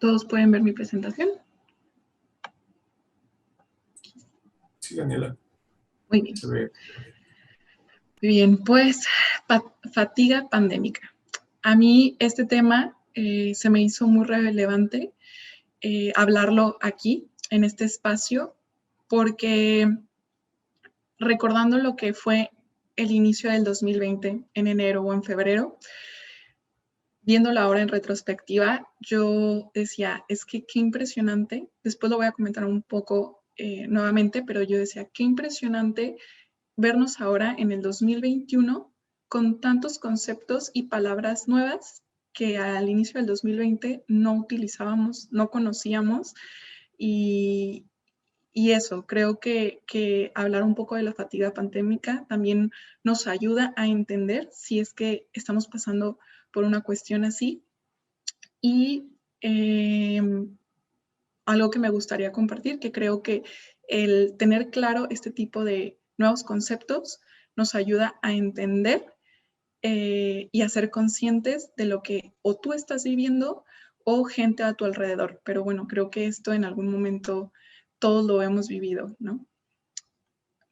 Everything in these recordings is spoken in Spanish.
¿Todos pueden ver mi presentación? Sí, Daniela. Muy bien. Se ve. Muy bien, pues fatiga pandémica. A mí este tema se me hizo muy relevante hablarlo aquí, en este espacio, porque recordando lo que fue el inicio del 2020, en enero o en febrero, viéndolo ahora en retrospectiva, yo decía, es que qué impresionante, después lo voy a comentar un poco nuevamente, pero yo decía, qué impresionante vernos ahora en el 2021 con tantos conceptos y palabras nuevas que al inicio del 2020 no utilizábamos, no conocíamos y eso, creo que hablar un poco de la fatiga pandémica también nos ayuda a entender si es que estamos pasando por una cuestión así. Y algo que me gustaría compartir, que creo que el tener claro este tipo de nuevos conceptos nos ayuda a entender y a ser conscientes de lo que o tú estás viviendo o gente a tu alrededor. Pero bueno, creo que esto en algún momento todos lo hemos vivido, ¿no?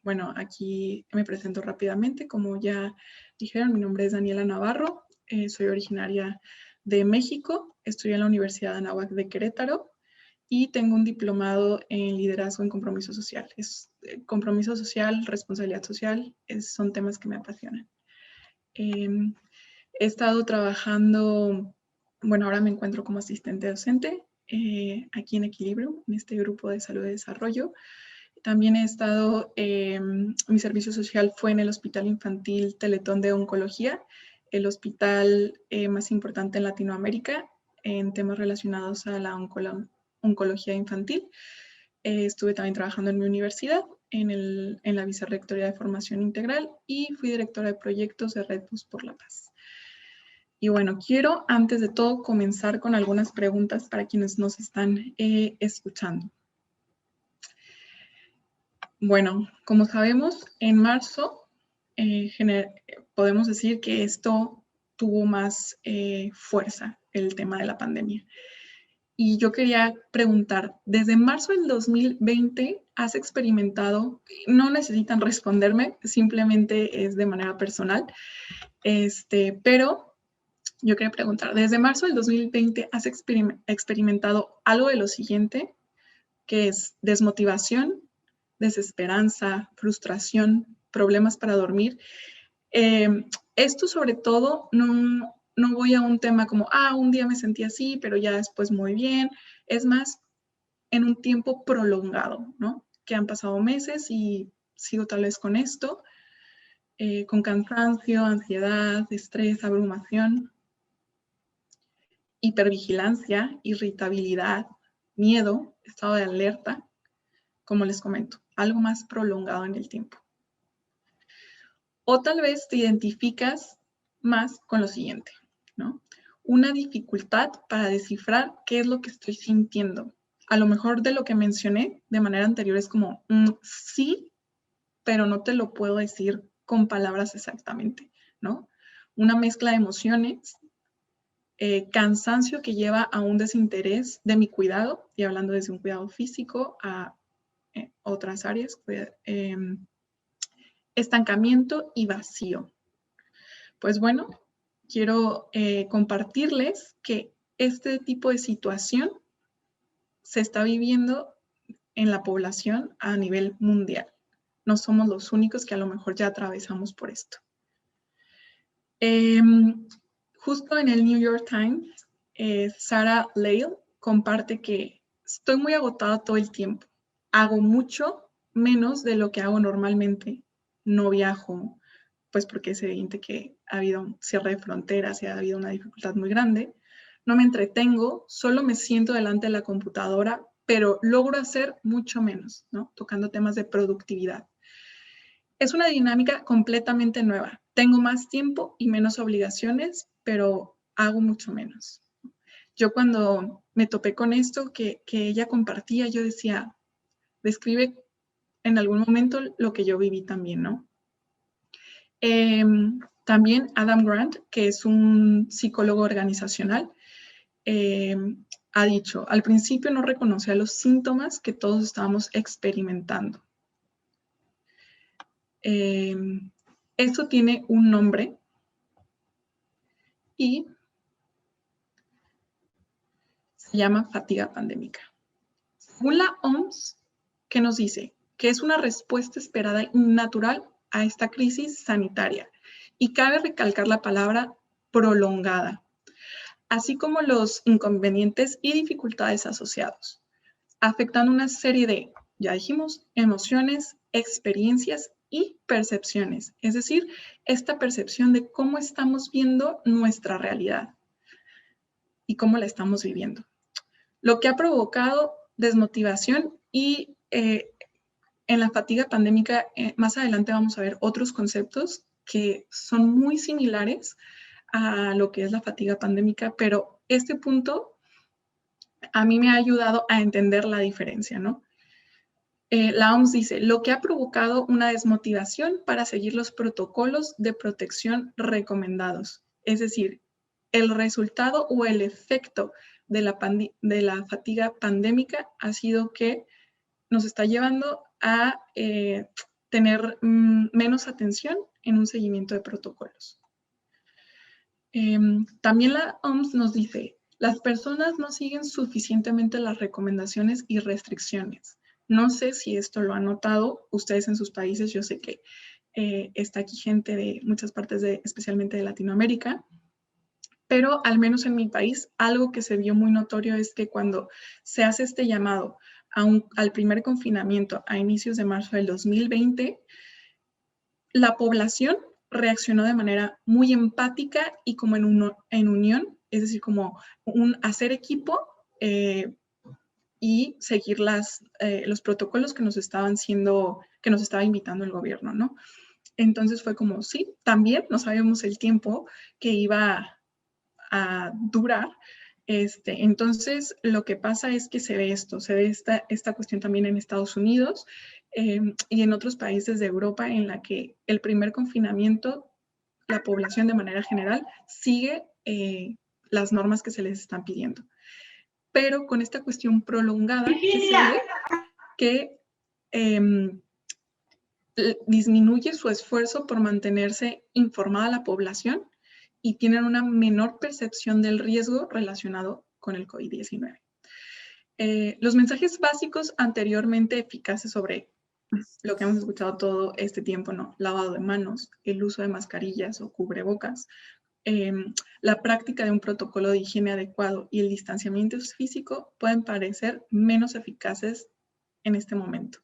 Bueno, aquí me presento rápidamente. Como ya dijeron, mi nombre es Daniela Navarro, soy originaria de México, estudié en la Universidad de Anáhuac de Querétaro y tengo un diplomado en liderazgo en compromiso social. Compromiso social, responsabilidad social, son temas que me apasionan. He estado trabajando, bueno, ahora me encuentro como asistente docente aquí en Equilibrio, en este grupo de salud y desarrollo. También he estado, mi servicio social fue en el Hospital Infantil Teletón de Oncología, el hospital más importante en Latinoamérica en temas relacionados a la oncología infantil. Estuve también trabajando en mi universidad, en la Vicerrectoría de Formación Integral y fui directora de proyectos de Red Bus por la Paz. Y bueno, quiero antes de todo comenzar con algunas preguntas para quienes nos están escuchando. Bueno, como sabemos, en marzo podemos decir que esto tuvo más fuerza, el tema de la pandemia. Y yo quería preguntar, desde marzo del 2020 has experimentado, no necesitan responderme, simplemente es de manera personal, pero yo quería preguntar, desde marzo del 2020 has experimentado algo de lo siguiente, que es desmotivación, desesperanza, frustración, problemas para dormir. Esto sobre todo no voy a un tema como, un día me sentí así, pero ya después muy bien. Es más en un tiempo prolongado, ¿no? Que han pasado meses y sigo tal vez con esto, con cansancio, ansiedad, estrés, abrumación, hipervigilancia, irritabilidad, miedo, estado de alerta, como les comento, algo más prolongado en el tiempo. O tal vez te identificas más con lo siguiente, ¿no? Una dificultad para descifrar qué es lo que estoy sintiendo. A lo mejor de lo que mencioné de manera anterior es como, sí, pero no te lo puedo decir con palabras exactamente, ¿no? Una mezcla de emociones, cansancio que lleva a un desinterés de mi cuidado, y hablando desde un cuidado físico a otras áreas, estancamiento y vacío. Pues bueno, quiero compartirles que este tipo de situación se está viviendo en la población a nivel mundial. No somos los únicos que a lo mejor ya atravesamos por esto. Justo en el New York Times, Sarah Lael comparte que estoy muy agotada todo el tiempo. Hago mucho menos de lo que hago normalmente. No viajo, pues porque es evidente que ha habido un cierre de fronteras y ha habido una dificultad muy grande. No me entretengo, solo me siento delante de la computadora, pero logro hacer mucho menos, ¿no? Tocando temas de productividad. Es una dinámica completamente nueva. Tengo más tiempo y menos obligaciones, pero hago mucho menos. Yo cuando me topé con esto que ella compartía, yo decía, describe en algún momento lo que yo viví también, ¿no? También Adam Grant, que es un psicólogo organizacional, ha dicho, al principio no reconocía los síntomas que todos estábamos experimentando. Esto tiene un nombre y se llama fatiga pandémica. Según la OMS, ¿qué nos dice? Que es una respuesta esperada y natural a esta crisis sanitaria. Y cabe recalcar la palabra prolongada, así como los inconvenientes y dificultades asociados, afectando una serie de, ya dijimos, emociones, experiencias y percepciones. Es decir, esta percepción de cómo estamos viendo nuestra realidad y cómo la estamos viviendo. Lo que ha provocado desmotivación y en la fatiga pandémica, más adelante vamos a ver otros conceptos que son muy similares a lo que es la fatiga pandémica, pero este punto a mí me ha ayudado a entender la diferencia, ¿no? La OMS dice, lo que ha provocado una desmotivación para seguir los protocolos de protección recomendados. Es decir, el resultado o el efecto de la fatiga pandémica ha sido que nos está llevando a tener menos atención en un seguimiento de protocolos. También la OMS nos dice, las personas no siguen suficientemente las recomendaciones y restricciones. No sé si esto lo han notado ustedes en sus países. Yo sé que está aquí gente de muchas partes, especialmente de Latinoamérica, pero al menos en mi país, algo que se vio muy notorio es que cuando se hace este llamado al primer confinamiento a inicios de marzo del 2020, la población reaccionó de manera muy empática y como en unión, es decir, como un hacer equipo y seguir los protocolos que nos estaba invitando el gobierno, ¿no? Entonces fue como, sí, también no sabemos el tiempo que iba a durar. Entonces, lo que pasa es que se ve esta cuestión también en Estados Unidos y en otros países de Europa, en la que el primer confinamiento, la población de manera general sigue las normas que se les están pidiendo. Pero con esta cuestión prolongada, que se ve que disminuye su esfuerzo por mantenerse informada la población y tienen una menor percepción del riesgo relacionado con el COVID-19. Los mensajes básicos anteriormente eficaces sobre lo que hemos escuchado todo este tiempo, ¿no? Lavado de manos, el uso de mascarillas o cubrebocas, la práctica de un protocolo de higiene adecuado y el distanciamiento físico pueden parecer menos eficaces en este momento.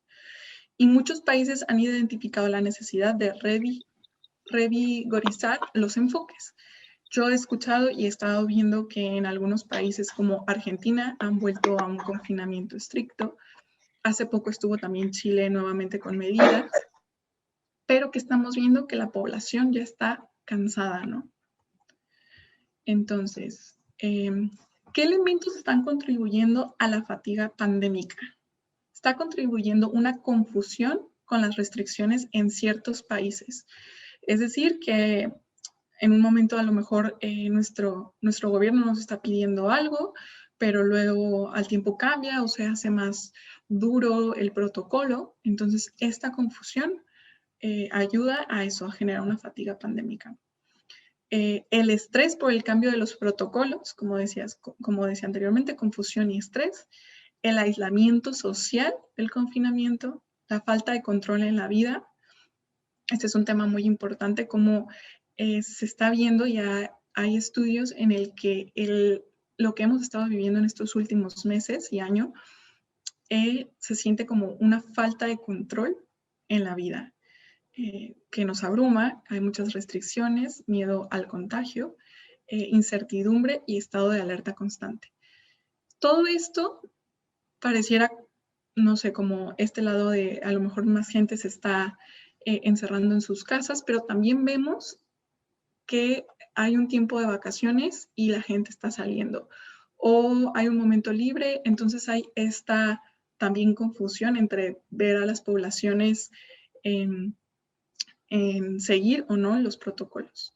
Y muchos países han identificado la necesidad de revigorizar los enfoques. Yo he escuchado y he estado viendo que en algunos países como Argentina han vuelto a un confinamiento estricto. Hace poco estuvo también Chile nuevamente con medidas, pero que estamos viendo que la población ya está cansada, ¿no? Entonces, ¿qué elementos están contribuyendo a la fatiga pandémica? Está contribuyendo una confusión con las restricciones en ciertos países. Es decir, que en un momento a lo mejor nuestro gobierno nos está pidiendo algo, pero luego al tiempo cambia o se hace más duro el protocolo. Entonces, esta confusión ayuda a eso, a generar una fatiga pandémica. El estrés por el cambio de los protocolos, como decía anteriormente, confusión y estrés, el aislamiento social del confinamiento, la falta de control en la vida. Este es un tema muy importante, como se está viendo, ya hay estudios en el que lo que hemos estado viviendo en estos últimos meses y año se siente como una falta de control en la vida, que nos abruma. Hay muchas restricciones, miedo al contagio, incertidumbre y estado de alerta constante. Todo esto pareciera, no sé, como este lado de a lo mejor más gente se está encerrando en sus casas, pero también vemos que hay un tiempo de vacaciones y la gente está saliendo. O hay un momento libre, entonces hay esta también confusión entre ver a las poblaciones en seguir o no los protocolos.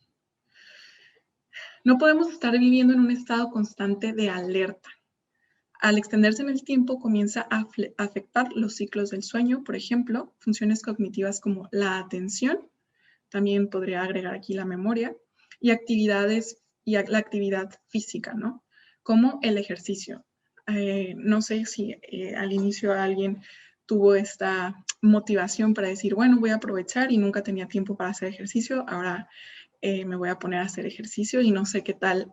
No podemos estar viviendo en un estado constante de alerta. Al extenderse en el tiempo, comienza a afectar los ciclos del sueño, por ejemplo, funciones cognitivas como la atención, también podría agregar aquí la memoria, y actividades y la actividad física, ¿no? Como el ejercicio. No sé si al inicio alguien tuvo esta motivación para decir, bueno, voy a aprovechar y nunca tenía tiempo para hacer ejercicio, ahora me voy a poner a hacer ejercicio y no sé qué tal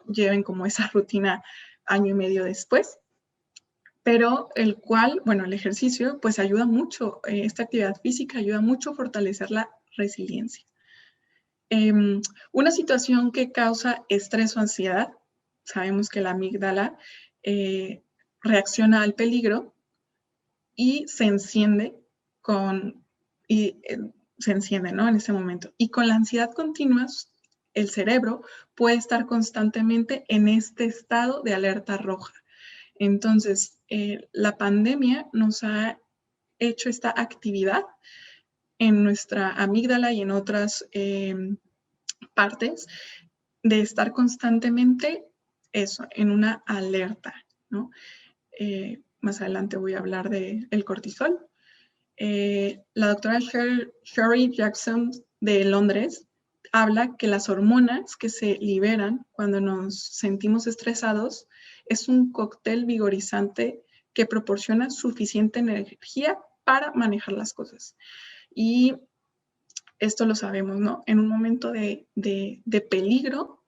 lleven como esa rutina año y medio después, pero el ejercicio pues ayuda mucho, esta actividad física ayuda mucho a fortalecer la resiliencia. Una situación que causa estrés o ansiedad, sabemos que la amígdala reacciona al peligro y se enciende se enciende, ¿no? En ese momento. Y con la ansiedad continua, el cerebro puede estar constantemente en este estado de alerta roja. Entonces, la pandemia nos ha hecho esta actividad en nuestra amígdala y en otras partes de estar constantemente en una alerta, ¿no? Más adelante voy a hablar del cortisol. La doctora Sherry Jackson de Londres habla que las hormonas que se liberan cuando nos sentimos estresados es un cóctel vigorizante que proporciona suficiente energía para manejar las cosas. Y esto lo sabemos, ¿no? En un momento de peligro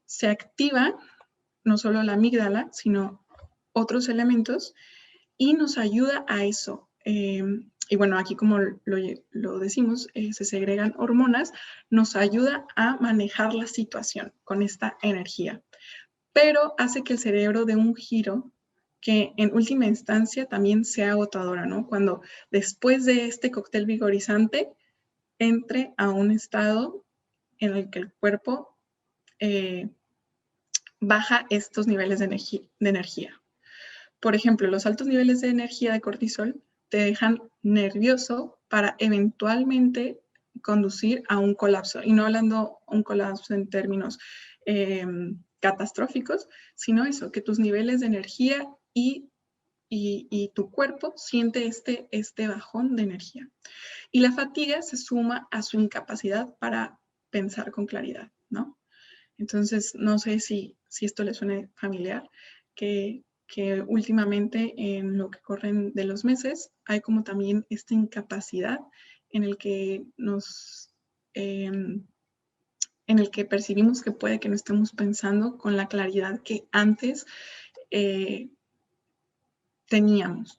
se activa no solo la amígdala, sino otros elementos y nos ayuda a eso. Y bueno, aquí como lo decimos, se segregan hormonas, nos ayuda a manejar la situación con esta energía, pero hace que el cerebro dé un giro que en última instancia también sea agotadora, ¿no? Cuando después de este cóctel vigorizante entre a un estado en el que el cuerpo baja estos niveles de energía. Por ejemplo, los altos niveles de energía de cortisol te dejan nervioso para eventualmente conducir a un colapso. Y no hablando un colapso en términos catastróficos, sino eso, que tus niveles de energía y tu cuerpo siente este bajón de energía. Y la fatiga se suma a su incapacidad para pensar con claridad, ¿no? Entonces, no sé si esto les suena familiar, que últimamente en lo que corren de los meses hay como también esta incapacidad en el que en el que percibimos que puede que no estemos pensando con la claridad que antes teníamos.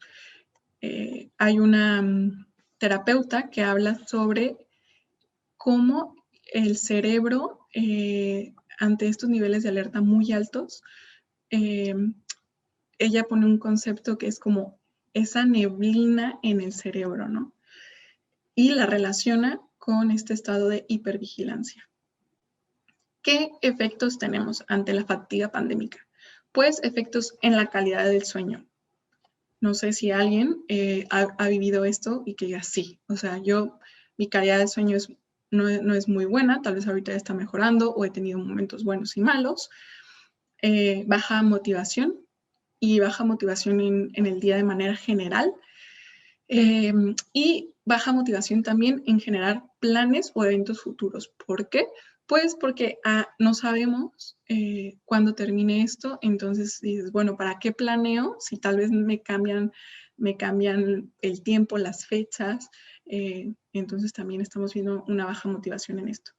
Hay una terapeuta que habla sobre cómo el cerebro, ante estos niveles de alerta muy altos, ella pone un concepto que es como esa neblina en el cerebro, ¿no? Y la relaciona con este estado de hipervigilancia. ¿Qué efectos tenemos ante la fatiga pandémica? Pues efectos en la calidad del sueño. No sé si alguien ha vivido esto y que diga sí. O sea, mi calidad de sueño no es muy buena, tal vez ahorita está mejorando o he tenido momentos buenos y malos. Baja motivación y baja motivación en el día de manera general. Y baja motivación también en generar planes o eventos futuros. ¿Por qué? Pues porque no sabemos cuándo termine esto, entonces dices, bueno, ¿para qué planeo? Si tal vez me cambian el tiempo, las fechas, entonces también estamos viendo una baja motivación en esto.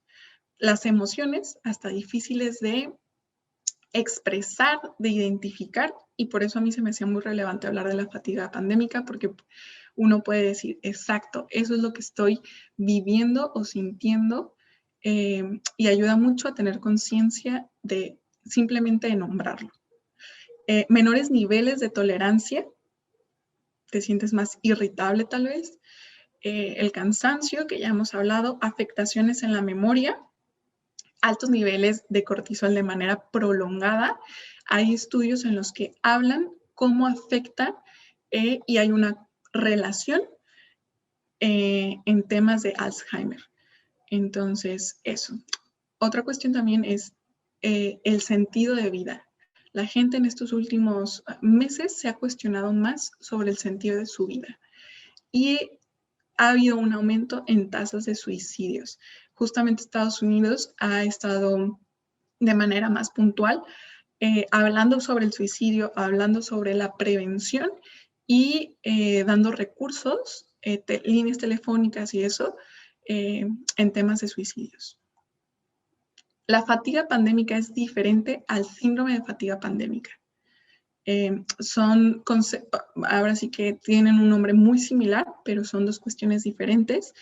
Las emociones, hasta difíciles de expresar, de identificar, y por eso a mí se me hacía muy relevante hablar de la fatiga pandémica, porque uno puede decir, exacto, eso es lo que estoy viviendo o sintiendo, y ayuda mucho a tener conciencia de simplemente de nombrarlo. Menores niveles de tolerancia, te sientes más irritable tal vez, el cansancio, que ya hemos hablado, afectaciones en la memoria, altos niveles de cortisol de manera prolongada. Hay estudios en los que hablan cómo afecta y hay una relación en temas de Alzheimer. Entonces, eso. Otra cuestión también es el sentido de vida. La gente en estos últimos meses se ha cuestionado más sobre el sentido de su vida y ha habido un aumento en tasas de suicidios. Justamente Estados Unidos ha estado de manera más puntual hablando sobre el suicidio, hablando sobre la prevención y dando recursos, líneas telefónicas y eso, en temas de suicidios. La fatiga pandémica es diferente al síndrome de fatiga pandémica. Ahora sí que tienen un nombre muy similar, pero son dos cuestiones diferentes.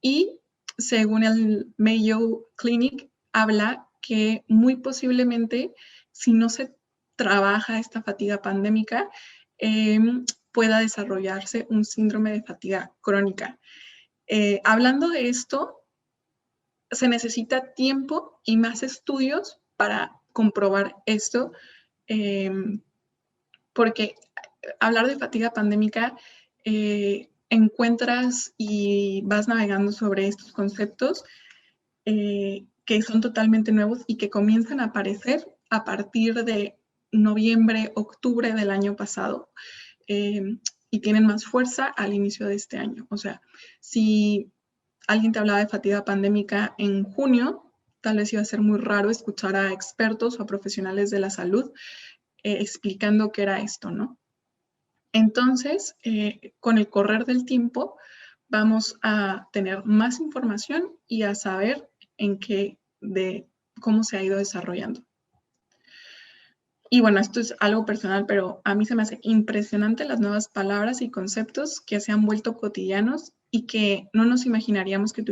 Y según el Mayo Clinic, habla que muy posiblemente, si no se trabaja esta fatiga pandémica, pueda desarrollarse un síndrome de fatiga crónica. Hablando de esto, se necesita tiempo y más estudios para comprobar esto, porque hablar de fatiga pandémica, encuentras y vas navegando sobre estos conceptos que son totalmente nuevos y que comienzan a aparecer a partir de noviembre, octubre del año pasado, y tienen más fuerza al inicio de este año. O sea, si alguien te hablaba de fatiga pandémica en junio, tal vez iba a ser muy raro escuchar a expertos o a profesionales de la salud explicando qué era esto, ¿no? Entonces, con el correr del tiempo, vamos a tener más información y a saber de cómo se ha ido desarrollando. Y bueno, esto es algo personal, pero a mí se me hace impresionante las nuevas palabras y conceptos que se han vuelto cotidianos y que no nos imaginaríamos que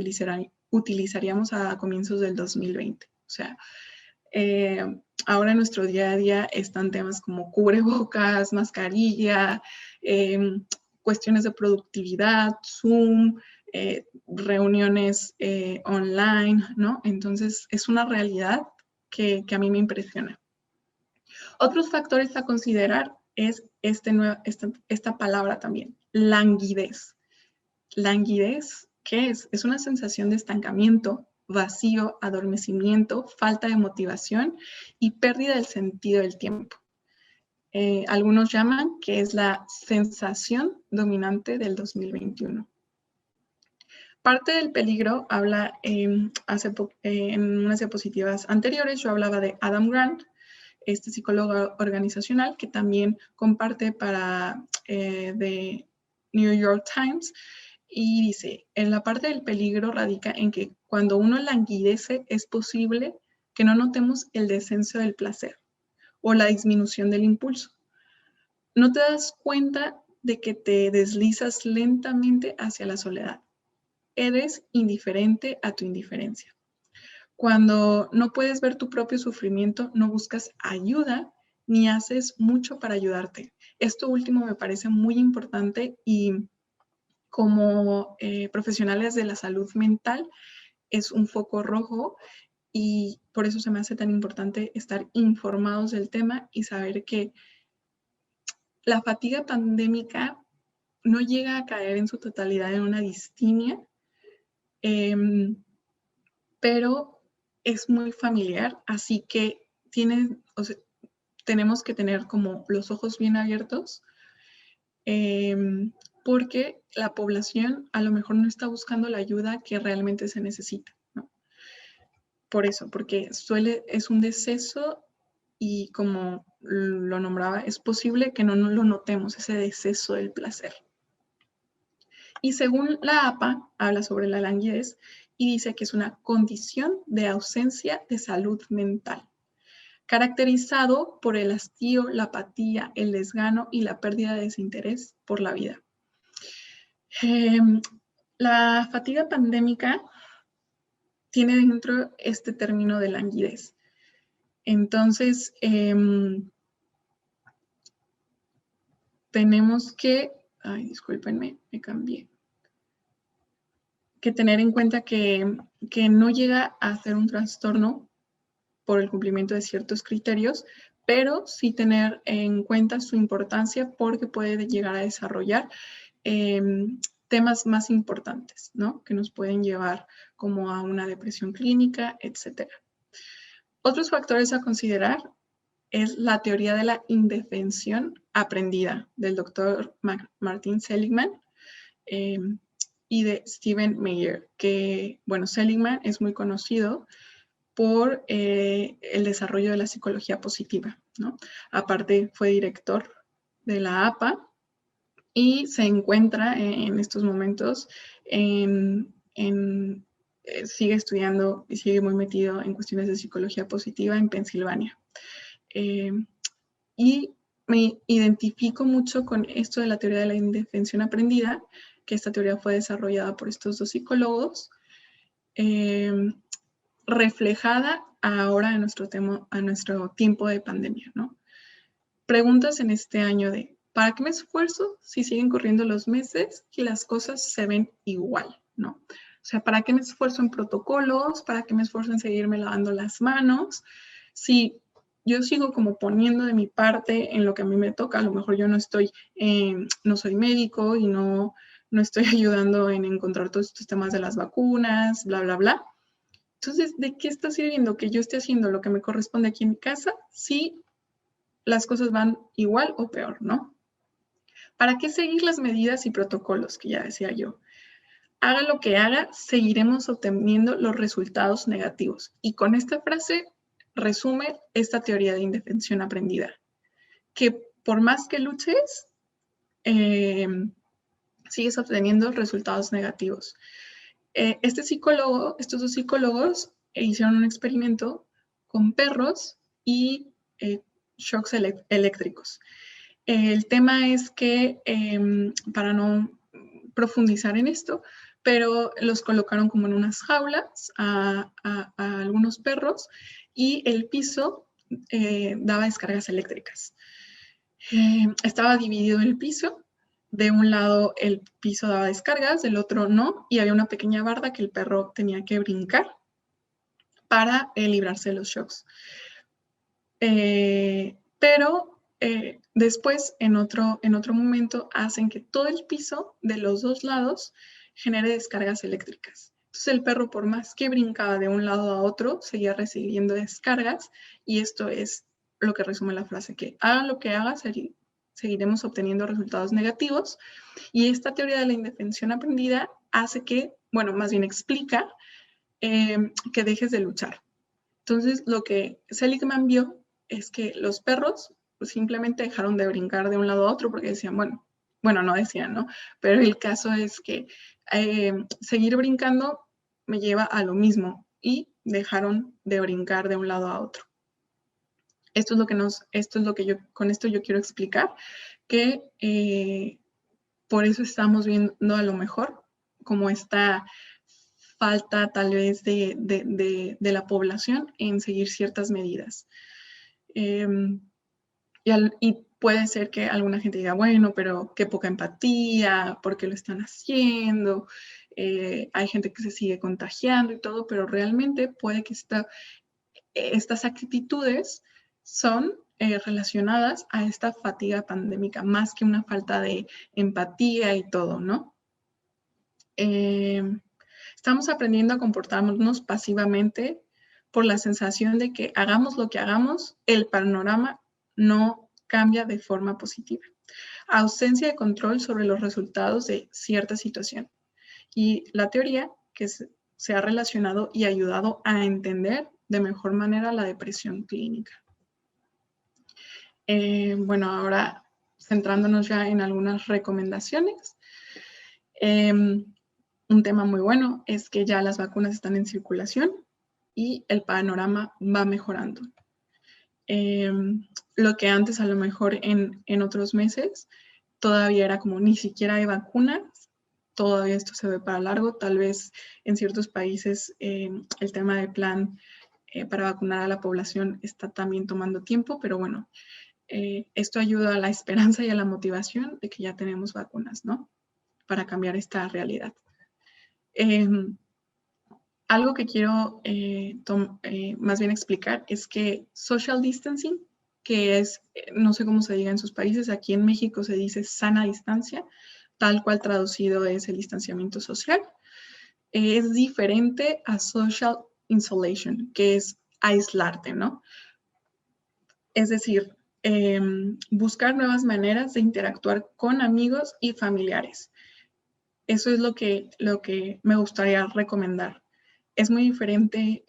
utilizaríamos a comienzos del 2020. O sea, ahora en nuestro día a día están temas como cubrebocas, mascarilla, cuestiones de productividad, Zoom, reuniones online, ¿no? Entonces es una realidad que a mí me impresiona. Otros factores a considerar es esta palabra también, languidez. Languidez, ¿qué es? Es una sensación de estancamiento, vacío, adormecimiento, falta de motivación y pérdida del sentido del tiempo. Algunos llaman que es la sensación dominante del 2021. Parte del peligro habla en unas diapositivas anteriores, yo hablaba de Adam Grant, este psicólogo organizacional que también comparte para The New York Times, y dice, en la parte del peligro radica en que cuando uno languidece es posible que no notemos el descenso del placer o la disminución del impulso. No te das cuenta de que te deslizas lentamente hacia la soledad. Eres indiferente a tu indiferencia. Cuando no puedes ver tu propio sufrimiento, no buscas ayuda ni haces mucho para ayudarte. Esto último me parece muy importante y como profesionales de la salud mental es un foco rojo y por eso se me hace tan importante estar informados del tema y saber que la fatiga pandémica no llega a caer en su totalidad en una distimia, pero es muy familiar, así que tenemos que tener como los ojos bien abiertos, porque la población a lo mejor no está buscando la ayuda que realmente se necesita, ¿no? Por eso, porque es un deceso y como lo nombraba, es posible que no lo notemos, ese deceso del placer. Y según la APA, habla sobre la languidez y dice que es una condición de ausencia de salud mental, caracterizado por el hastío, la apatía, el desgano y la pérdida de desinterés por la vida. La fatiga pandémica tiene dentro este término de languidez. Entonces, tenemos que, discúlpenme, me cambié, que tener en cuenta que no llega a ser un trastorno por el cumplimiento de ciertos criterios, pero sí tener en cuenta su importancia porque puede llegar a desarrollar temas más importantes, ¿no? Que nos pueden llevar como a una depresión clínica, etc. Otros factores a considerar es la teoría de la indefensión aprendida del doctor Martin Seligman y de Stephen Meyer, que, bueno, Seligman es muy conocido por el desarrollo de la psicología positiva, ¿no? Aparte fue director de la APA y se encuentra en estos momentos sigue estudiando y sigue muy metido en cuestiones de psicología positiva en Pensilvania. Y me identifico mucho con esto de la teoría de la indefensión aprendida, que esta teoría fue desarrollada por estos dos psicólogos, reflejada ahora en a nuestro tiempo de pandemia, ¿no? Preguntas en este año de, ¿para qué me esfuerzo si siguen corriendo los meses y las cosas se ven igual, ¿no? O sea, ¿para qué me esfuerzo en protocolos? ¿Para qué me esfuerzo en seguirme lavando las manos? Si yo sigo como poniendo de mi parte en lo que a mí me toca, a lo mejor yo no soy médico y no estoy ayudando en encontrar todos estos temas de las vacunas, bla, bla, bla. Entonces, ¿de qué está sirviendo que yo esté haciendo lo que me corresponde aquí en mi casa si las cosas van igual o peor, ¿no? ¿Para qué seguir las medidas y protocolos que ya decía yo? Haga lo que haga, seguiremos obteniendo los resultados negativos. Y con esta frase resume esta teoría de indefensión aprendida, que por más que luches, sigues obteniendo resultados negativos. Estos dos psicólogos hicieron un experimento con perros y shocks eléctricos. El tema es que, para no profundizar en esto, pero los colocaron como en unas jaulas a algunos perros y el piso daba descargas eléctricas. Estaba dividido el piso. De un lado el piso daba descargas, del otro no, y había una pequeña barda que el perro tenía que brincar para librarse de los shocks. Pero después, en otro momento, hacen que todo el piso de los dos lados genere descargas eléctricas. Entonces el perro, por más que brincaba de un lado a otro, seguía recibiendo descargas, y esto es lo que resume la frase, que haga lo que haga, seguiremos obteniendo resultados negativos. Y esta teoría de la indefensión aprendida hace que, bueno, más bien explica que dejes de luchar. Entonces, lo que Seligman vio es que los perros pues, simplemente dejaron de brincar de un lado a otro porque decían, bueno, no decían, ¿no? Pero el caso es que seguir brincando me lleva a lo mismo y dejaron de brincar de un lado a otro. Con esto yo quiero explicar que por eso estamos viendo a lo mejor como esta falta tal vez de la población en seguir ciertas medidas. Y puede ser que alguna gente diga, bueno, pero qué poca empatía, ¿por qué lo están haciendo? Hay gente que se sigue contagiando y todo, pero realmente puede que estas actitudes son relacionadas a esta fatiga pandémica, más que una falta de empatía y todo, ¿no? Estamos aprendiendo a comportarnos pasivamente por la sensación de que hagamos lo que hagamos, el panorama no cambia de forma positiva. Ausencia de control sobre los resultados de cierta situación. Y la teoría que se ha relacionado y ayudado a entender de mejor manera la depresión clínica. Bueno, ahora centrándonos ya en algunas recomendaciones. Un tema muy bueno es que ya las vacunas están en circulación y el panorama va mejorando. Lo que antes a lo mejor en otros meses todavía era como ni siquiera hay vacunas, todavía esto se ve para largo, tal vez en ciertos países el tema del plan para vacunar a la población está también tomando tiempo, pero bueno, esto ayuda a la esperanza y a la motivación de que ya tenemos vacunas, ¿no? Para cambiar esta realidad. Algo que quiero más bien explicar es que social distancing, que es, no sé cómo se diga en sus países, aquí en México se dice sana distancia, tal cual traducido es el distanciamiento social, es diferente a social isolation, que es aislarte, ¿no? Es decir, buscar nuevas maneras de interactuar con amigos y familiares. Eso es lo que me gustaría recomendar. Es muy diferente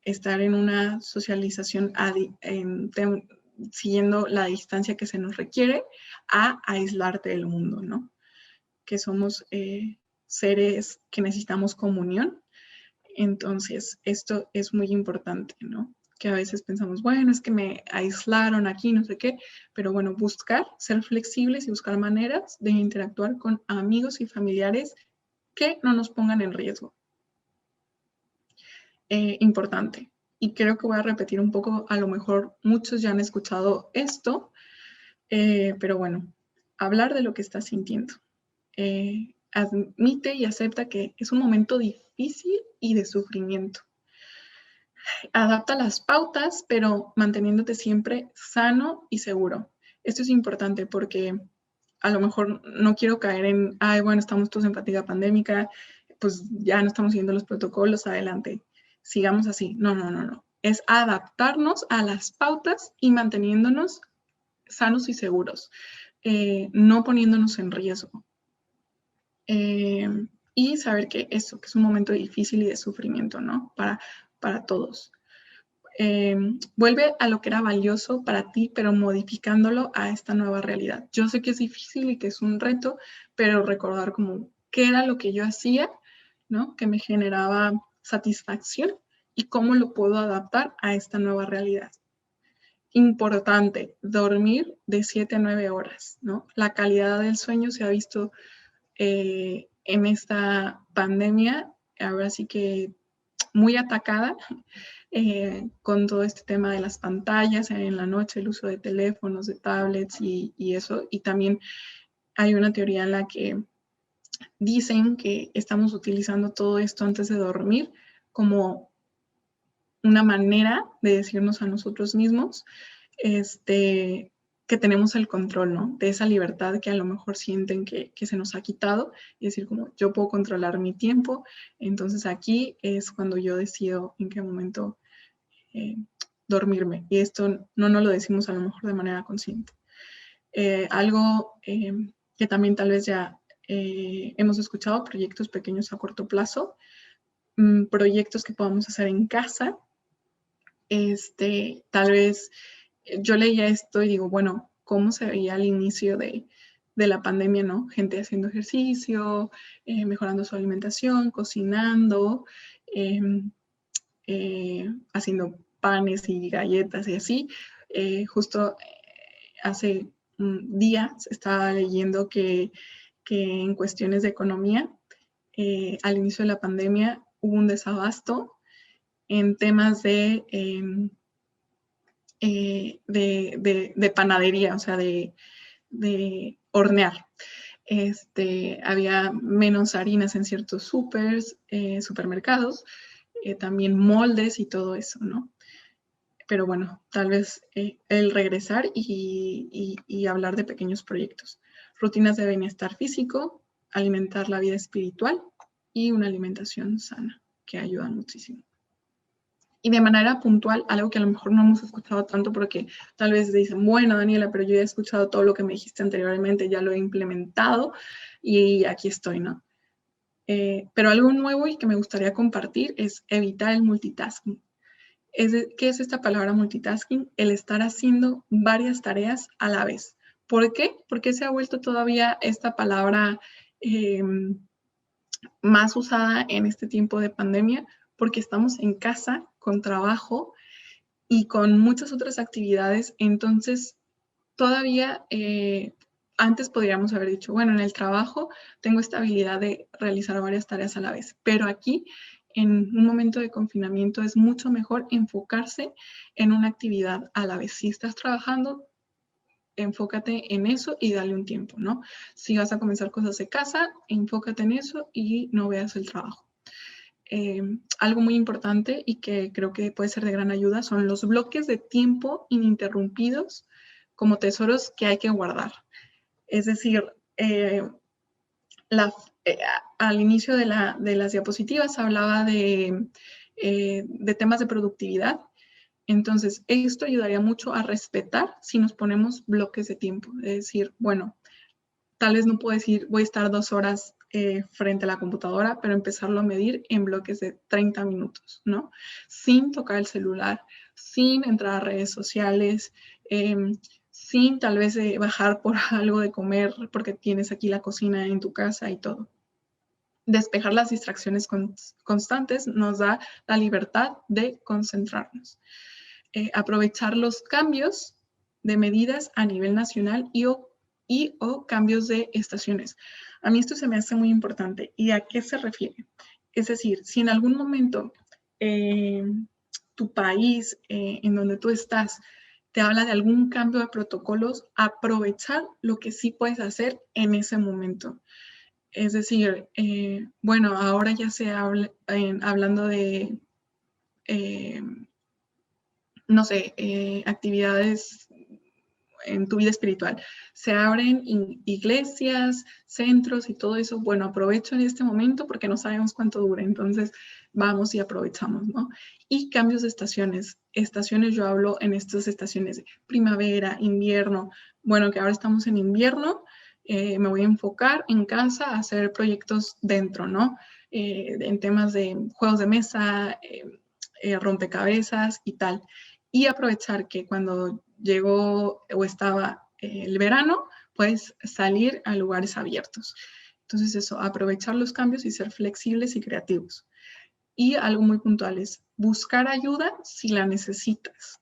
estar en una socialización siguiendo la distancia que se nos requiere a aislarte del mundo, ¿no? Que somos seres que necesitamos comunión. Entonces, esto es muy importante, ¿no? Que a veces pensamos, bueno, es que me aislaron aquí, no sé qué, pero bueno, buscar ser flexibles y buscar maneras de interactuar con amigos y familiares que no nos pongan en riesgo. Importante. Y creo que voy a repetir un poco, a lo mejor muchos ya han escuchado esto, pero bueno, hablar de lo que estás sintiendo. Admite y acepta que es un momento difícil y de sufrimiento. Adapta las pautas, pero manteniéndote siempre sano y seguro. Esto es importante porque a lo mejor no quiero caer en, ay, bueno, estamos todos en fatiga pandémica, pues ya no estamos siguiendo los protocolos, adelante, sigamos así. No, no, no, no. Es adaptarnos a las pautas y manteniéndonos sanos y seguros, no poniéndonos en riesgo. Y saber que eso, que es un momento difícil y de sufrimiento, ¿no? Para todos. Vuelve a lo que era valioso para ti, pero modificándolo a esta nueva realidad. Yo sé que es difícil y que es un reto, pero recordar como qué era lo que yo hacía, ¿no? Que me generaba satisfacción y cómo lo puedo adaptar a esta nueva realidad. Importante, dormir de 7 a 9 horas, ¿no? La calidad del sueño se ha visto en esta pandemia, ahora sí que muy atacada con todo este tema de las pantallas en la noche, el uso de teléfonos, de tablets y eso. Y también hay una teoría en la que dicen que estamos utilizando todo esto antes de dormir como una manera de decirnos a nosotros mismos que tenemos el control, ¿no? De esa libertad que a lo mejor sienten que se nos ha quitado y decir como yo puedo controlar mi tiempo, entonces aquí es cuando yo decido en qué momento dormirme. Y esto no nos lo decimos a lo mejor de manera consciente. Algo que también tal vez ya hemos escuchado, proyectos pequeños a corto plazo, proyectos que podamos hacer en casa. Tal vez yo leía esto y digo, bueno, ¿cómo se veía al inicio de la pandemia, no? Gente haciendo ejercicio, mejorando su alimentación, cocinando, haciendo panes y galletas y así. Justo hace días estaba leyendo que en cuestiones de economía, al inicio de la pandemia hubo un desabasto en temas de panadería, o sea, de hornear. Había menos harinas en ciertos supermercados, también moldes y todo eso, ¿no? Pero bueno, tal vez el regresar y hablar de pequeños proyectos. Rutinas de bienestar físico, alimentar la vida espiritual y una alimentación sana, que ayudan muchísimo. Y de manera puntual, algo que a lo mejor no hemos escuchado tanto porque tal vez dicen, bueno, Daniela, pero yo ya he escuchado todo lo que me dijiste anteriormente, ya lo he implementado y aquí estoy, ¿no? Pero algo nuevo y que me gustaría compartir es evitar el multitasking. ¿Qué es esta palabra multitasking? El estar haciendo varias tareas a la vez. ¿Por qué? Porque se ha vuelto todavía esta palabra más usada en este tiempo de pandemia, porque estamos en casa con trabajo y con muchas otras actividades. Entonces, todavía antes podríamos haber dicho, bueno, en el trabajo tengo esta habilidad de realizar varias tareas a la vez, pero aquí en un momento de confinamiento es mucho mejor enfocarse en una actividad a la vez. Si estás trabajando, enfócate en eso y dale un tiempo, ¿no? Si vas a comenzar cosas de casa, enfócate en eso y no veas el trabajo. Algo muy importante y que creo que puede ser de gran ayuda son los bloques de tiempo ininterrumpidos como tesoros que hay que guardar. Es decir, al inicio de las diapositivas hablaba de temas de productividad Entonces, esto ayudaría mucho a respetar si nos ponemos bloques de tiempo. Es decir, bueno, tal vez no puedo decir voy a estar 2 horas frente a la computadora, pero empezarlo a medir en bloques de 30 minutos, ¿no? Sin tocar el celular, sin entrar a redes sociales, sin tal vez bajar por algo de comer porque tienes aquí la cocina en tu casa y todo. Despejar las distracciones constantes nos da la libertad de concentrarnos. Aprovechar los cambios de medidas a nivel nacional o cambios de estaciones. A mí esto se me hace muy importante. ¿Y a qué se refiere? Es decir, si en algún momento tu país en donde tú estás te habla de algún cambio de protocolos, aprovechar lo que sí puedes hacer en ese momento. Es decir, bueno, ahora ya se habla, hablando de, no sé, actividades en tu vida espiritual. Se abren iglesias, centros y todo eso. Bueno, aprovecho en este momento porque no sabemos cuánto dure. Entonces, vamos y aprovechamos, ¿no? Y cambios de estaciones. Estaciones, yo hablo en estas estaciones de primavera, invierno. Bueno, que ahora estamos en invierno. Me voy a enfocar en casa a hacer proyectos dentro, ¿no? En temas de juegos de mesa, rompecabezas y tal. Y aprovechar que cuando llegó o estaba el verano, pues salir a lugares abiertos. Entonces eso, aprovechar los cambios y ser flexibles y creativos. Y algo muy puntual es buscar ayuda si la necesitas,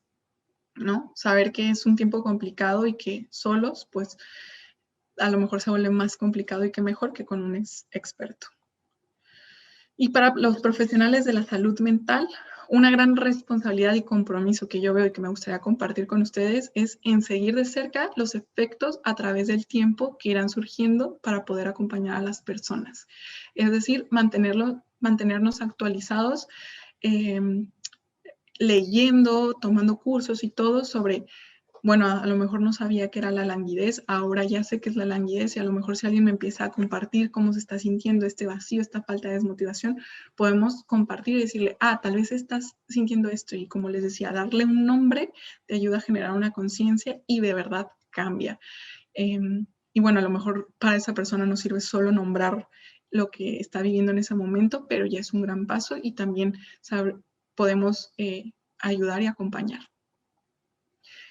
¿no? Saber que es un tiempo complicado y que solos, pues a lo mejor se vuelve más complicado y que mejor que con un experto. Y para los profesionales de la salud mental, una gran responsabilidad y compromiso que yo veo y que me gustaría compartir con ustedes es en seguir de cerca los efectos a través del tiempo que irán surgiendo para poder acompañar a las personas. Es decir, mantenernos actualizados, leyendo, tomando cursos y todo sobre, bueno, a lo mejor no sabía que era la languidez, ahora ya sé que es la languidez y a lo mejor si alguien me empieza a compartir cómo se está sintiendo este vacío, esta falta de desmotivación, podemos compartir y decirle, tal vez estás sintiendo esto y como les decía, darle un nombre te ayuda a generar una conciencia y de verdad cambia. Y bueno, a lo mejor para esa persona no sirve solo nombrar lo que está viviendo en ese momento, pero ya es un gran paso y también podemos ayudar y acompañar.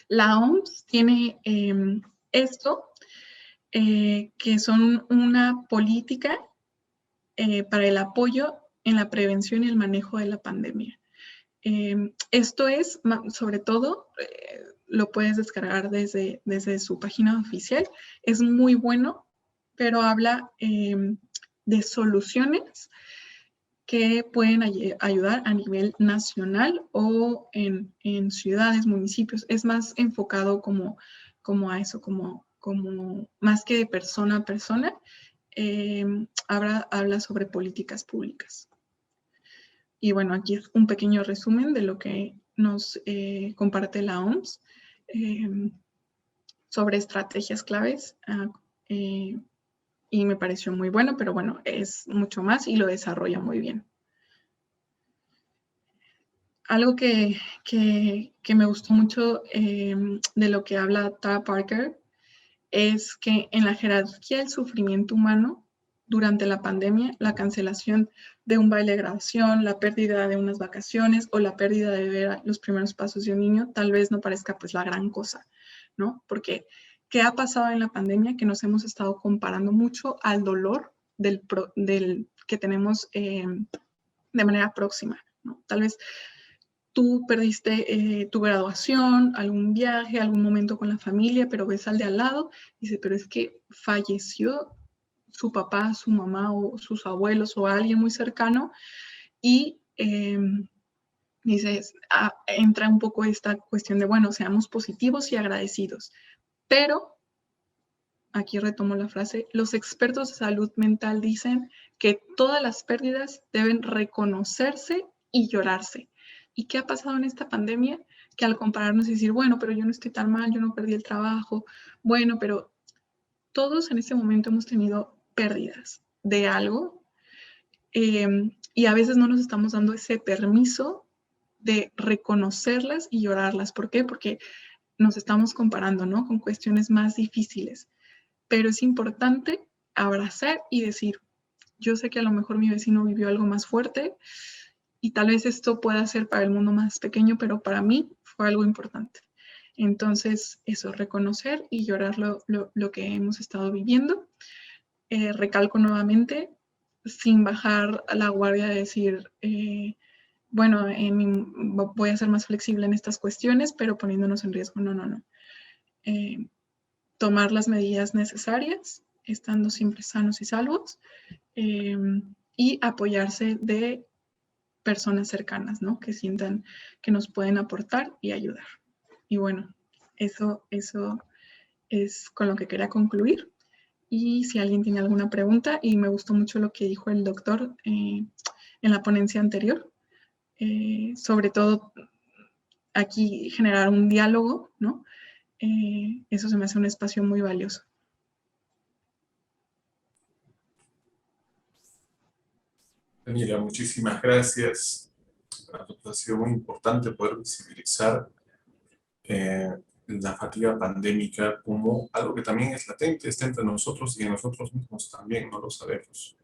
La OMS tiene esto, que son una política para el apoyo en la prevención y el manejo de la pandemia. Esto es, sobre todo, lo puedes descargar desde su página oficial. Es muy bueno, pero habla de soluciones que pueden ayudar a nivel nacional o en ciudades, municipios. Es más enfocado como a eso, como más que de persona a persona, habla sobre políticas públicas. Y bueno, aquí es un pequeño resumen de lo que nos comparte la OMS sobre estrategias claves. Y me pareció muy bueno, pero bueno, es mucho más y lo desarrolla muy bien. Algo que me gustó mucho de lo que habla Tara Parker es que en la jerarquía del sufrimiento humano, durante la pandemia, la cancelación de un baile de graduación, la pérdida de unas vacaciones o la pérdida de ver los primeros pasos de un niño, tal vez no parezca pues la gran cosa, ¿no? Porque, ¿qué ha pasado en la pandemia? Que nos hemos estado comparando mucho al dolor del que tenemos de manera próxima, ¿no? Tal vez tú perdiste tu graduación, algún viaje, algún momento con la familia, pero ves al de al lado y dices, pero es que falleció su papá, su mamá o sus abuelos o alguien muy cercano y dices, entra un poco esta cuestión de, bueno, seamos positivos y agradecidos, pero aquí retomo la frase, los expertos de salud mental dicen que todas las pérdidas deben reconocerse y llorarse. ¿Y qué ha pasado en esta pandemia? Que al compararnos y decir, bueno, pero yo no estoy tan mal, yo no perdí el trabajo, bueno, pero todos en este momento hemos tenido pérdidas de algo y a veces no nos estamos dando ese permiso de reconocerlas y llorarlas. ¿Por qué? Porque nos estamos comparando, ¿no? Con cuestiones más difíciles. Pero es importante abrazar y decir, yo sé que a lo mejor mi vecino vivió algo más fuerte y tal vez esto pueda ser para el mundo más pequeño, pero para mí fue algo importante. Entonces, eso, reconocer y llorar lo que hemos estado viviendo. Recalco nuevamente, sin bajar la guardia de decir, bueno, voy a ser más flexible en estas cuestiones, pero poniéndonos en riesgo. No, no, no. Tomar las medidas necesarias, estando siempre sanos y salvos, y apoyarse de personas cercanas, ¿no? Que sientan que nos pueden aportar y ayudar. Y bueno, eso es con lo que quería concluir. Y si alguien tiene alguna pregunta, y me gustó mucho lo que dijo el doctor en la ponencia anterior, sobre todo aquí generar un diálogo, ¿no? Eso se me hace un espacio muy valioso. Daniela, muchísimas gracias. Para nosotros ha sido muy importante poder visibilizar la fatiga pandémica como algo que también es latente, está entre nosotros y en nosotros mismos también, no lo sabemos.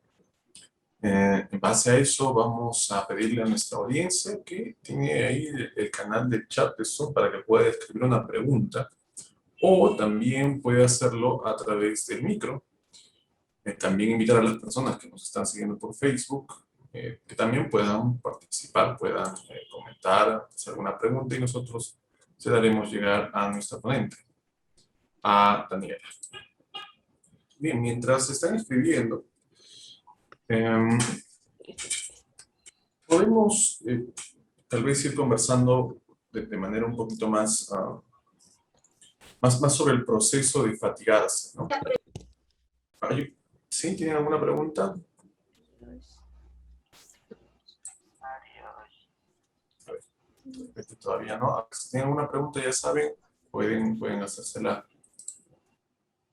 En base a eso, vamos a pedirle a nuestra audiencia que tiene ahí el canal de chat de Zoom para que pueda escribir una pregunta, o también puede hacerlo a través del micro. También invitar a las personas que nos están siguiendo por Facebook que también puedan participar, puedan comentar, hacer alguna pregunta y nosotros se daremos llegar a nuestra ponente, a Daniela. Bien, mientras están escribiendo, podemos tal vez ir conversando de manera un poquito más, más sobre el proceso de fatigarse, ¿no? ¿Sí? ¿Tienen alguna pregunta? A ver, todavía no. Si tienen alguna pregunta, ya saben, pueden hacérsela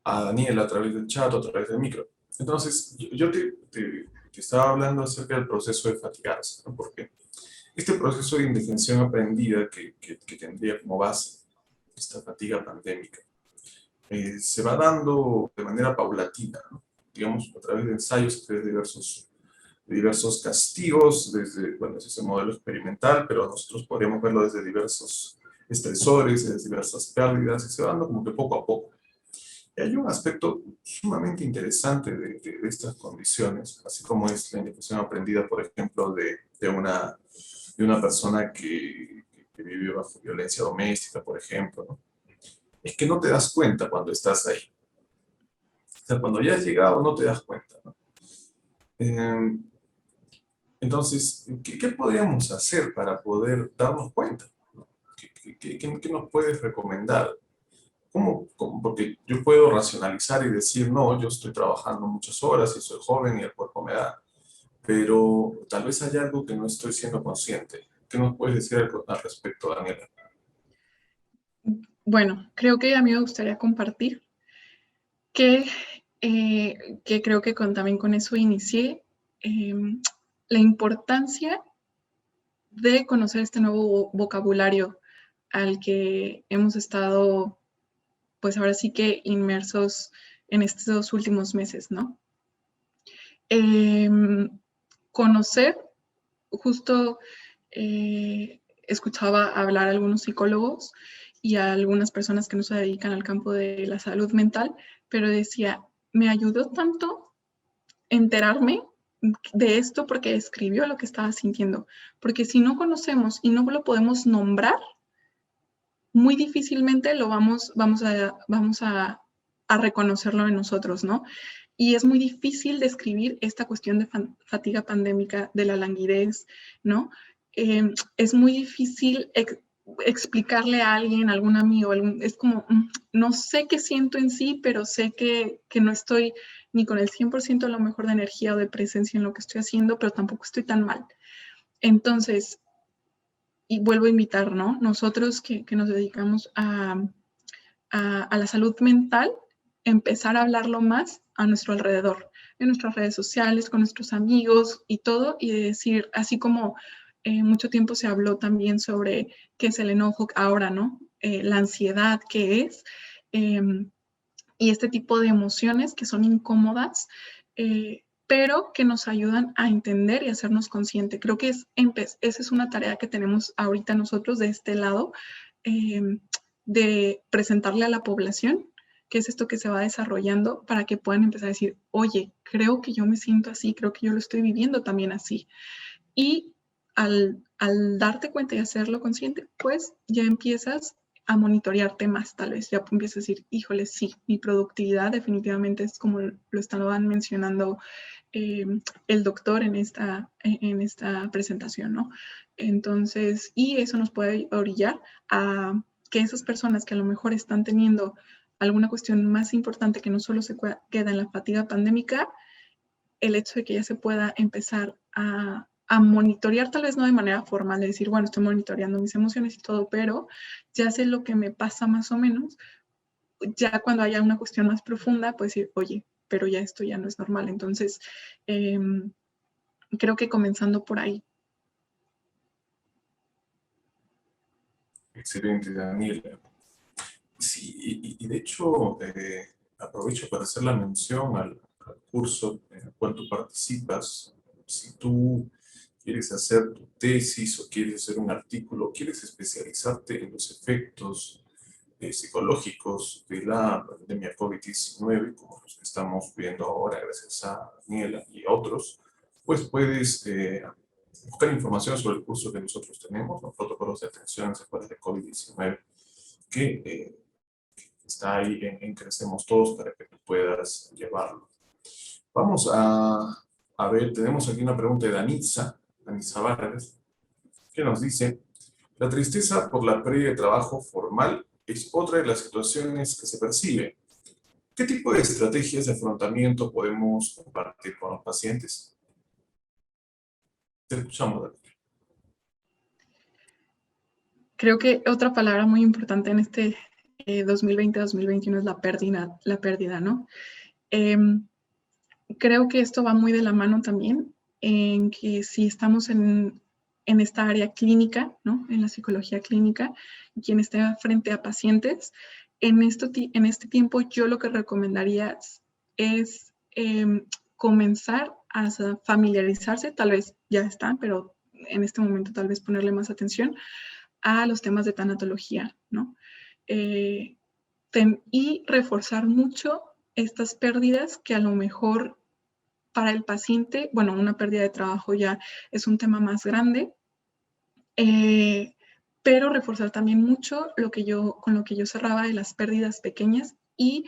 a Daniela a través del chat o a través del micro. Entonces, yo te estaba hablando acerca del proceso de fatigarse, ¿no? Porque este proceso de indefensión aprendida que tendría como base esta fatiga pandémica se va dando de manera paulatina, ¿no? Digamos, a través de ensayos, a través de diversos castigos, bueno, ese es el modelo experimental, pero nosotros podríamos verlo desde diversos estresores, desde diversas pérdidas, y se va dando como que poco a poco. Y hay un aspecto sumamente interesante de estas condiciones, así como es la indefensión aprendida, por ejemplo, de una persona que vive bajo violencia doméstica, por ejemplo, ¿no? Es que no te das cuenta cuando estás ahí. O sea, cuando ya has llegado no te das cuenta, ¿no? Entonces, ¿qué podríamos hacer para poder darnos cuenta, ¿no? ¿Qué nos puedes recomendar? Porque yo puedo racionalizar y decir, no, yo estoy trabajando muchas horas y soy joven y el cuerpo me da, pero tal vez hay algo que no estoy siendo consciente. ¿Qué nos puedes decir al respecto, Daniela? Bueno, creo que a mí me gustaría compartir que, que creo que también con eso inicié, la importancia de conocer este nuevo vocabulario al que hemos estado, pues ahora sí que inmersos en estos últimos meses, ¿no? Conocer, justo escuchaba hablar a algunos psicólogos y a algunas personas que no se dedican al campo de la salud mental, pero decía, me ayudó tanto enterarme de esto porque escribió lo que estaba sintiendo, porque si no conocemos y no lo podemos nombrar, muy difícilmente lo vamos a reconocerlo en nosotros, ¿no? Y es muy difícil describir esta cuestión de fatiga pandémica, de la languidez, ¿no? Es muy difícil explicarle a alguien, a algún amigo, es como, no sé qué siento en sí, pero sé que no estoy ni con el 100% a lo mejor de energía o de presencia en lo que estoy haciendo, pero tampoco estoy tan mal. Entonces, y vuelvo a invitar, ¿no? Nosotros que nos dedicamos a la salud mental, empezar a hablarlo más a nuestro alrededor, en nuestras redes sociales, con nuestros amigos y todo, y de decir, así como mucho tiempo se habló también sobre qué es el enojo ahora, ¿no? La ansiedad, qué es, y este tipo de emociones que son incómodas, pero que nos ayudan a entender y hacernos consciente. Creo que esa es una tarea que tenemos ahorita nosotros de este lado, de presentarle a la población qué es esto que se va desarrollando para que puedan empezar a decir, oye, creo que yo me siento así, creo que yo lo estoy viviendo también así. Y al darte cuenta y hacerlo consciente, pues ya empiezas a monitorearte más, tal vez ya empiezas a decir, híjole, sí, mi productividad definitivamente es como lo estaban mencionando el doctor en esta presentación, ¿no? Entonces, y eso nos puede orillar a que esas personas que a lo mejor están teniendo alguna cuestión más importante que no solo se queda en la fatiga pandémica, el hecho de que ya se pueda empezar a monitorear, tal vez no de manera formal, de decir, bueno, estoy monitoreando mis emociones y todo, pero ya sé lo que me pasa más o menos, ya cuando haya una cuestión más profunda, pues decir, oye, pero ya esto ya no es normal. Entonces, creo que comenzando por ahí. Excelente, Daniela. Sí, y de hecho, aprovecho para hacer la mención al curso en el cual tú participas. Si tú quieres hacer tu tesis o quieres hacer un artículo, quieres especializarte en los efectos psicológicos de la pandemia COVID-19, como los que estamos viendo ahora gracias a Daniela y a otros, pues puedes buscar información sobre el curso que nosotros tenemos, los protocolos de atención secuelas de COVID-19, que está ahí en Crecemos Todos para que tú puedas llevarlo. Vamos a ver, tenemos aquí una pregunta de Danitza Vargas, que nos dice, la tristeza por la pérdida de trabajo formal es otra de las situaciones que se percibe. ¿Qué tipo de estrategias de afrontamiento podemos compartir con los pacientes? Te escuchamos, Daniela. Creo que otra palabra muy importante en este 2020-2021 es la pérdida, ¿no? Creo que esto va muy de la mano también en que si estamos en esta área clínica, ¿no? En la psicología clínica, quien esté frente a pacientes, en este tiempo yo lo que recomendaría es comenzar a familiarizarse, tal vez ya están, pero en este momento tal vez ponerle más atención a los temas de tanatología, ¿no? Y reforzar mucho estas pérdidas que a lo mejor para el paciente, bueno, una pérdida de trabajo ya es un tema más grande, pero reforzar también mucho con lo que yo cerraba de las pérdidas pequeñas y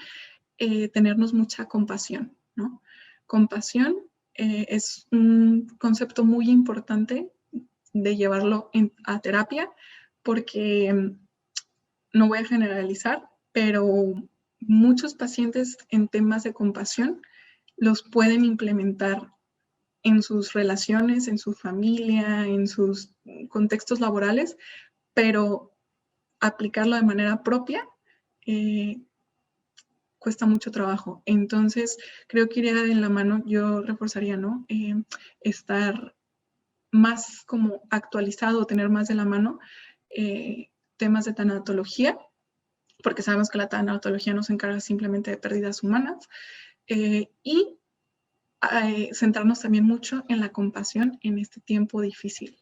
tenernos mucha compasión, ¿no? Compasión es un concepto muy importante de llevarlo a terapia porque no voy a generalizar, pero muchos pacientes en temas de compasión los pueden implementar en sus relaciones, en su familia, en sus contextos laborales, pero aplicarlo de manera propia cuesta mucho trabajo. Entonces, creo que iría en la mano, yo reforzaría, ¿no? Estar más como actualizado, tener más de la mano temas de tanatología, porque sabemos que la tanatología no se encarga simplemente de pérdidas humanas, y centrarnos también mucho en la compasión en este tiempo difícil.